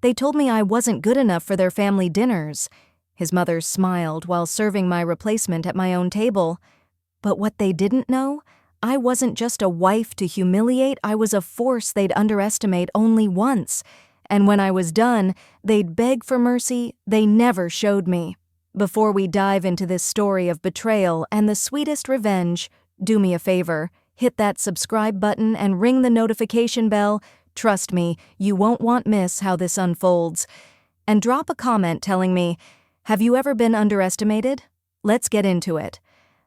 They told me I wasn't good enough for their family dinners. His mother smiled while serving my replacement at my own table. But what they didn't know, I wasn't just a wife to humiliate, I was a force they'd underestimate only once. And when I was done, they'd beg for mercy they never showed me. Before we dive into this story of betrayal and the sweetest revenge, do me a favor, hit that subscribe button and ring the notification bell. Trust me, you won't want miss how this unfolds. And drop a comment telling me, have you ever been underestimated? Let's get into it.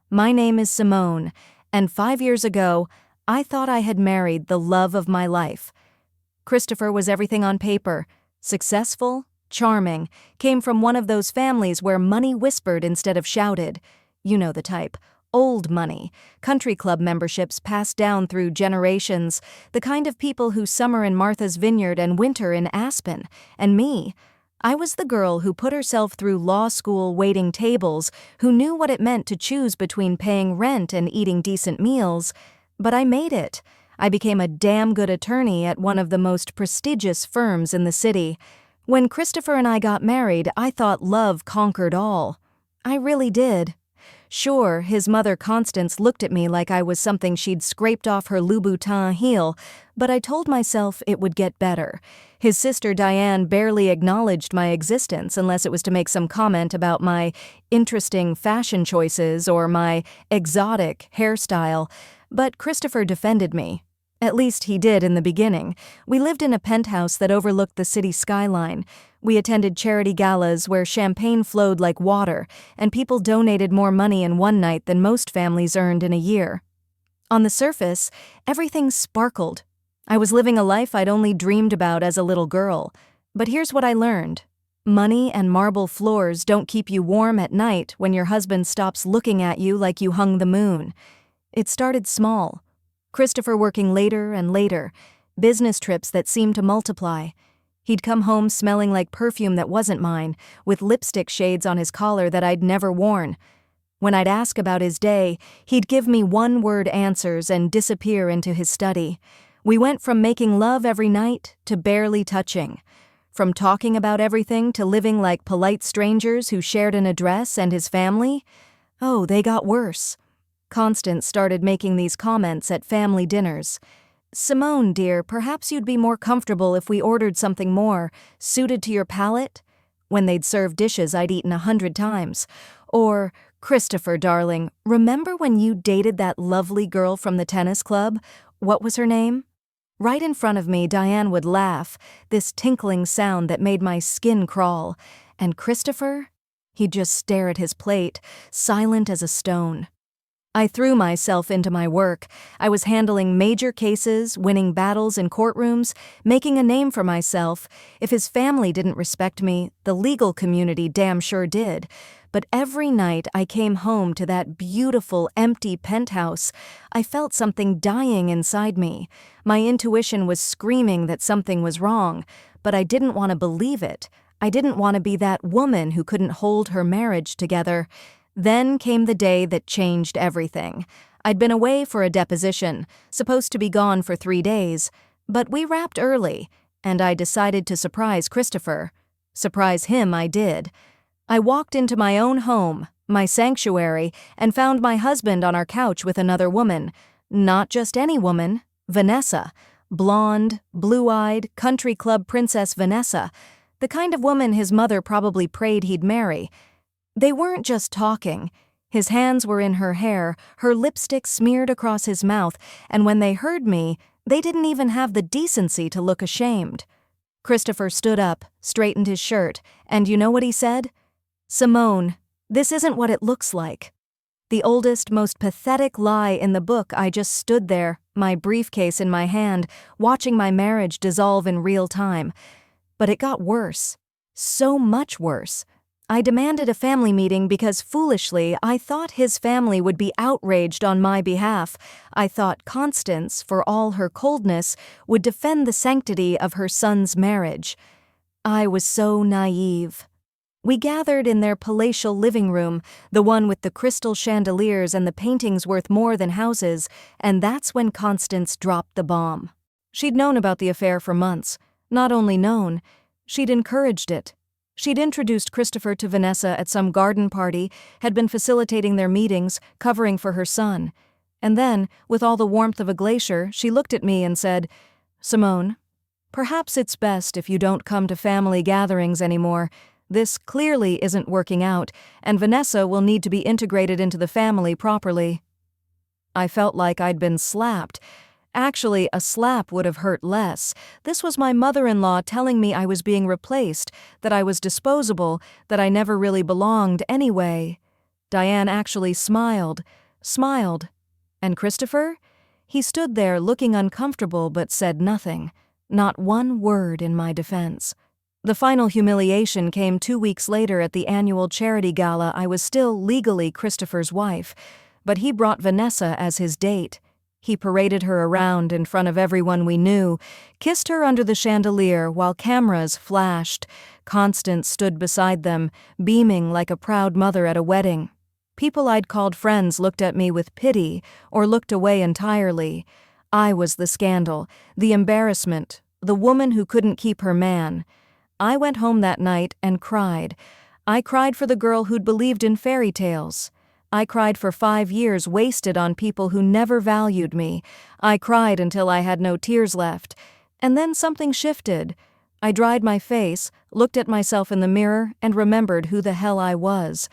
My name is Simone, and 5 years ago, I thought I had married the love of my life. Christopher was everything on paper, successful, charming, came from one of those families where money whispered instead of shouted. You know the type. Old money, country club memberships passed down through generations, the kind of people who summer in Martha's Vineyard and winter in Aspen. And me, I was the girl who put herself through law school waiting tables, who knew what it meant to choose between paying rent and eating decent meals. But I made it. I became a damn good attorney at one of the most prestigious firms in the city. When Christopher and I got married, I thought love conquered all. I really did. Sure, his mother Constance looked at me like I was something she'd scraped off her Louboutin heel, but I told myself it would get better. His sister Diane barely acknowledged my existence unless it was to make some comment about my interesting fashion choices or my exotic hairstyle, but Christopher defended me. At least he did in the beginning. We lived in a penthouse that overlooked the city skyline. We attended charity galas where champagne flowed like water, and people donated more money in one night than most families earned in a year. On the surface, everything sparkled. I was living a life I'd only dreamed about as a little girl. But here's what I learned. Money and marble floors don't keep you warm at night when your husband stops looking at you like you hung the moon. It started small. Christopher working later and later, business trips that seemed to multiply. He'd come home smelling like perfume that wasn't mine, with lipstick shades on his collar that I'd never worn. When I'd ask about his day, he'd give me one-word answers and disappear into his study. We went from making love every night to barely touching. From talking about everything to living like polite strangers who shared an address and his family. Oh, they got worse. Constance started making these comments at family dinners. Simone, dear, perhaps you'd be more comfortable if we ordered something more, suited to your palate? When they'd serve dishes I'd eaten 100 times. Or, Christopher, darling, remember when you dated that lovely girl from the tennis club? What was her name? Right in front of me, Diane would laugh, this tinkling sound that made my skin crawl. And Christopher? He'd just stare at his plate, silent as a stone. I threw myself into my work. I was handling major cases, winning battles in courtrooms, making a name for myself. If his family didn't respect me, the legal community damn sure did. But every night I came home to that beautiful, empty penthouse, I felt something dying inside me. My intuition was screaming that something was wrong, but I didn't want to believe it. I didn't want to be that woman who couldn't hold her marriage together. Then came the day that changed everything. I'd been away for a deposition, supposed to be gone for 3 days, but we wrapped early, and I decided to surprise Christopher. Surprise him I did. I walked into my own home, my sanctuary, and found my husband on our couch with another woman. Not just any woman, Vanessa. Blonde, blue-eyed, country club princess Vanessa. The kind of woman his mother probably prayed he'd marry. They weren't just talking. His hands were in her hair, her lipstick smeared across his mouth, and when they heard me, they didn't even have the decency to look ashamed. Christopher stood up, straightened his shirt, and you know what he said? Simone, this isn't what it looks like. The oldest, most pathetic lie in the book. I just stood there, my briefcase in my hand, watching my marriage dissolve in real time. But it got worse. So much worse. I demanded a family meeting because, foolishly, I thought his family would be outraged on my behalf. I thought Constance, for all her coldness, would defend the sanctity of her son's marriage. I was so naive. We gathered in their palatial living room, the one with the crystal chandeliers and the paintings worth more than houses, and that's when Constance dropped the bomb. She'd known about the affair for months. Not only known, She'd encouraged it. She'd introduced Christopher to Vanessa at some garden party, had been facilitating their meetings, covering for her son. And then, with all the warmth of a glacier, she looked at me and said, "Simone, perhaps it's best if you don't come to family gatherings anymore. This clearly isn't working out, and Vanessa will need to be integrated into the family properly." I felt like I'd been slapped. Actually, a slap would have hurt less. This was my mother-in-law telling me I was being replaced, that I was disposable, that I never really belonged anyway. Diane actually smiled. And Christopher? He stood there looking uncomfortable but said nothing. Not one word in my defense. The final humiliation came 2 weeks later at the annual charity gala. I was still legally Christopher's wife, but he brought Vanessa as his date. He paraded her around in front of everyone we knew, kissed her under the chandelier while cameras flashed. Constance stood beside them, beaming like a proud mother at a wedding. People I'd called friends looked at me with pity or looked away entirely. I was the scandal, the embarrassment, the woman who couldn't keep her man. I went home that night and cried. I cried for the girl who'd believed in fairy tales. I cried for 5 years wasted on people who never valued me. I cried until I had no tears left. And then something shifted. I dried my face, looked at myself in the mirror, and remembered who the hell I was.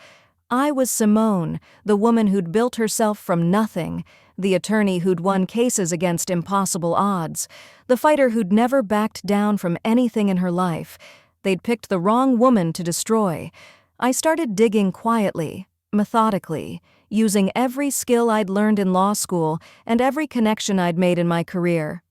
I was Simone, the woman who'd built herself from nothing, the attorney who'd won cases against impossible odds, the fighter who'd never backed down from anything in her life. They'd picked the wrong woman to destroy. I started digging quietly, methodically, using every skill I'd learned in law school and every connection I'd made in my career.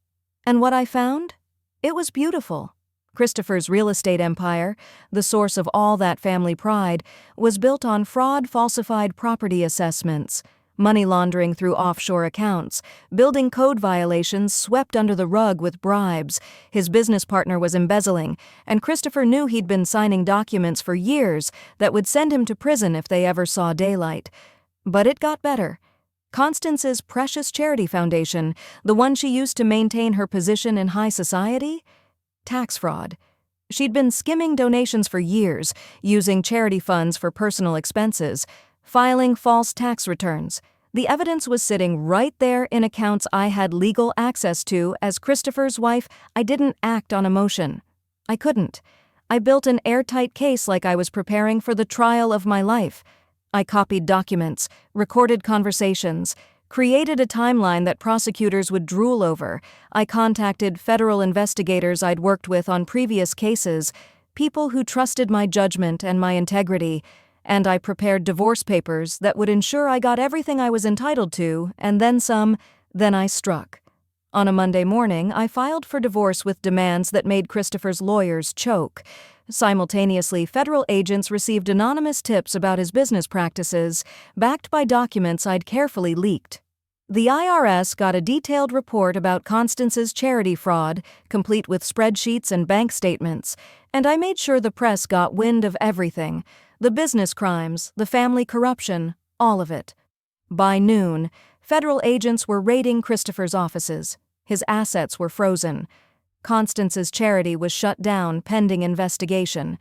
And what I found? It was beautiful. Christopher's real estate empire, the source of all that family pride, was built on fraud, falsified property assessments, money laundering through offshore accounts, building code violations swept under the rug with bribes. His business partner was embezzling, and Christopher knew he'd been signing documents for years that would send him to prison if they ever saw daylight. But it got better. Constance's precious charity foundation, the one she used to maintain her position in high society? Tax fraud. She'd been skimming donations for years, using charity funds for personal expenses, filing false tax returns. The evidence was sitting right there in accounts I had legal access to. As Christopher's wife, I didn't act on emotion. I couldn't. I built an airtight case like I was preparing for the trial of my life. I copied documents, recorded conversations, created a timeline that prosecutors would drool over. I contacted federal investigators I'd worked with on previous cases, people who trusted my judgment and my integrity, and I prepared divorce papers that would ensure I got everything I was entitled to, and then some. Then I struck. On a Monday morning, I filed for divorce with demands that made Christopher's lawyers choke. Simultaneously, federal agents received anonymous tips about his business practices, backed by documents I'd carefully leaked. The IRS got a detailed report about Constance's charity fraud, complete with spreadsheets and bank statements, and I made sure the press got wind of everything: the business crimes, the family corruption, all of it. By noon, federal agents were raiding Christopher's offices. His assets were frozen. Constance's charity was shut down pending investigation.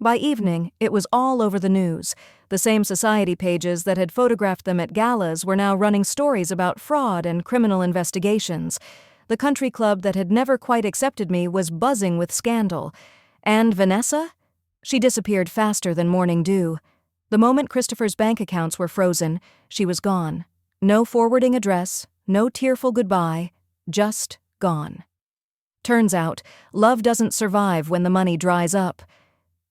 By evening, it was all over the news. The same society pages that had photographed them at galas were now running stories about fraud and criminal investigations. The country club that had never quite accepted me was buzzing with scandal. And Vanessa? She disappeared faster than morning dew. The moment Christopher's bank accounts were frozen, she was gone. No forwarding address, no tearful goodbye, just gone. Turns out, love doesn't survive when the money dries up.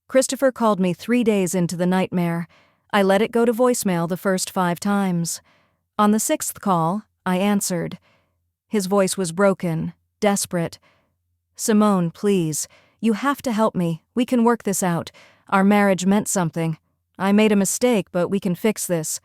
Christopher called me 3 days into the nightmare. I let it go to voicemail the first 5 times. On the 6th call, I answered. His voice was broken, desperate. "Simone, please, you have to help me. We can work this out. Our marriage meant something. I made a mistake, but we can fix this."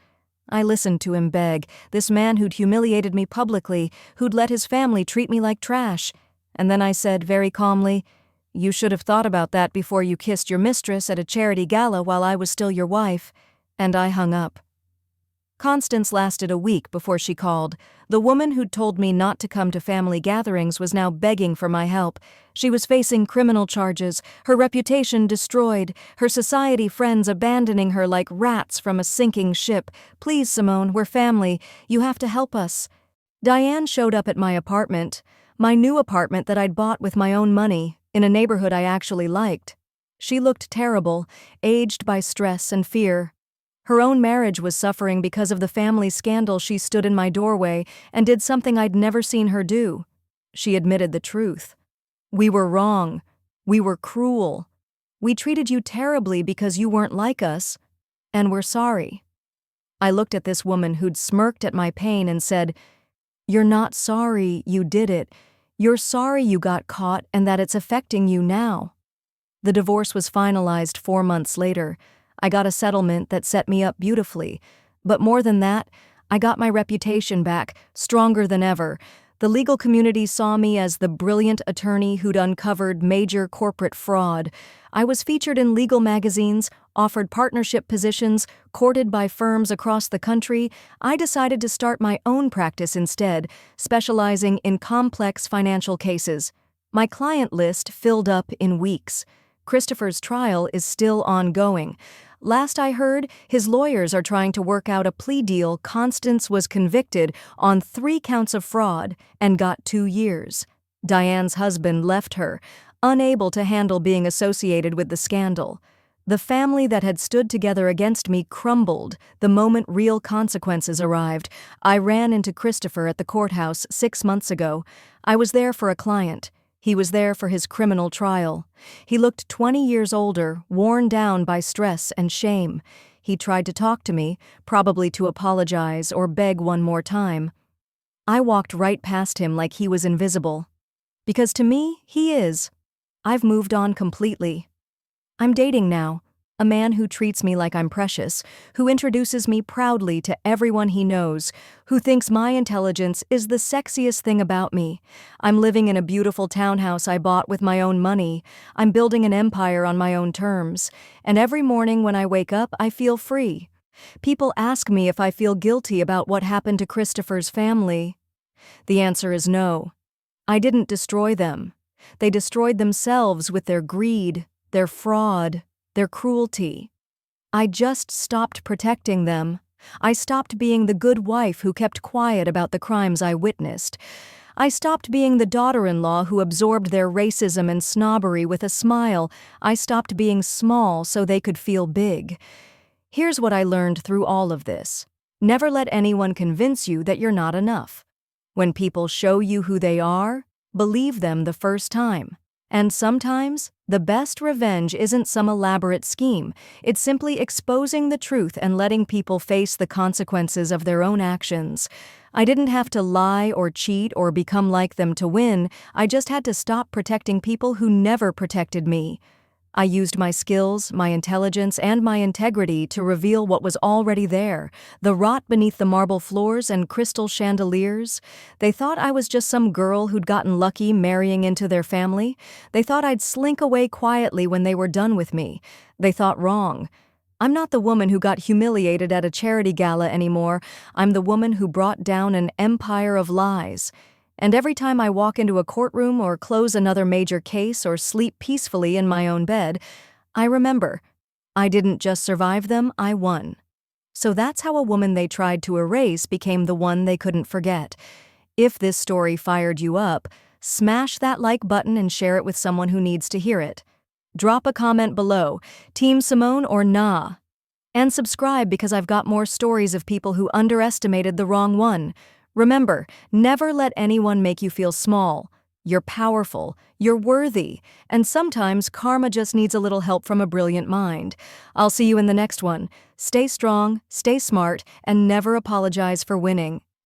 I listened to him beg, this man who'd humiliated me publicly, who'd let his family treat me like trash. And then I said very calmly, "You should have thought about that before you kissed your mistress at a charity gala while I was still your wife," and I hung up. Constance lasted a week before she called. The woman who'd told me not to come to family gatherings was now begging for my help. She was facing criminal charges, her reputation destroyed, her society friends abandoning her like rats from a sinking ship. "Please, Simone, we're family. You have to help us." Diane showed up at my apartment, my new apartment that I'd bought with my own money, in a neighborhood I actually liked. She looked terrible, aged by stress and fear. Her own marriage was suffering because of the family scandal. She stood in my doorway and did something I'd never seen her do. She admitted the truth. "We were wrong. We were cruel. We treated you terribly because you weren't like us, and we're sorry." I looked at this woman who'd smirked at my pain and said, "You're not sorry you did it. You're sorry you got caught and that it's affecting you now." The divorce was finalized 4 months later. I got a settlement that set me up beautifully. But more than that, I got my reputation back, stronger than ever. The legal community saw me as the brilliant attorney who'd uncovered major corporate fraud. I was featured in legal magazines, offered partnership positions, courted by firms across the country. I decided to start my own practice instead, specializing in complex financial cases. My client list filled up in weeks. Christopher's trial is still ongoing. Last I heard, his lawyers are trying to work out a plea deal. Constance was convicted on 3 counts of fraud and got 2 years. Diane's husband left her, unable to handle being associated with the scandal. The family that had stood together against me crumbled the moment real consequences arrived. I ran into Christopher at the courthouse 6 months ago. I was there for a client. He was there for his criminal trial. He looked 20 years older, worn down by stress and shame. He tried to talk to me, probably to apologize or beg one more time. I walked right past him like he was invisible. Because to me, he is. I've moved on completely. I'm dating now. A man who treats me like I'm precious, who introduces me proudly to everyone he knows, who thinks my intelligence is the sexiest thing about me. I'm living in a beautiful townhouse I bought with my own money. I'm building an empire on my own terms. And every morning when I wake up, I feel free. People ask me if I feel guilty about what happened to Christopher's family. The answer is no. I didn't destroy them. They destroyed themselves with their greed, their fraud, their cruelty. I just stopped protecting them. I stopped being the good wife who kept quiet about the crimes I witnessed. I stopped being the daughter-in-law who absorbed their racism and snobbery with a smile. I stopped being small so they could feel big. Here's what I learned through all of this. Never let anyone convince you that you're not enough. When people show you who they are, believe them the first time. And sometimes, the best revenge isn't some elaborate scheme. It's simply exposing the truth and letting people face the consequences of their own actions. I didn't have to lie or cheat or become like them to win. I just had to stop protecting people who never protected me. I used my skills, my intelligence, and my integrity to reveal what was already there, the rot beneath the marble floors and crystal chandeliers. They thought I was just some girl who'd gotten lucky marrying into their family. They thought I'd slink away quietly when they were done with me. They thought wrong. I'm not the woman who got humiliated at a charity gala anymore. I'm the woman who brought down an empire of lies. And every time I walk into a courtroom or close another major case or sleep peacefully in my own bed, I remember, I didn't just survive them, I won. So that's how a woman they tried to erase became the one they couldn't forget. If this story fired you up, smash that like button and share it with someone who needs to hear it. Drop a comment below, Team Simone or nah. And subscribe because I've got more stories of people who underestimated the wrong one. Remember, never let anyone make you feel small. You're powerful, you're worthy, and sometimes karma just needs a little help from a brilliant mind. I'll see you in the next one. Stay strong, stay smart, and never apologize for winning.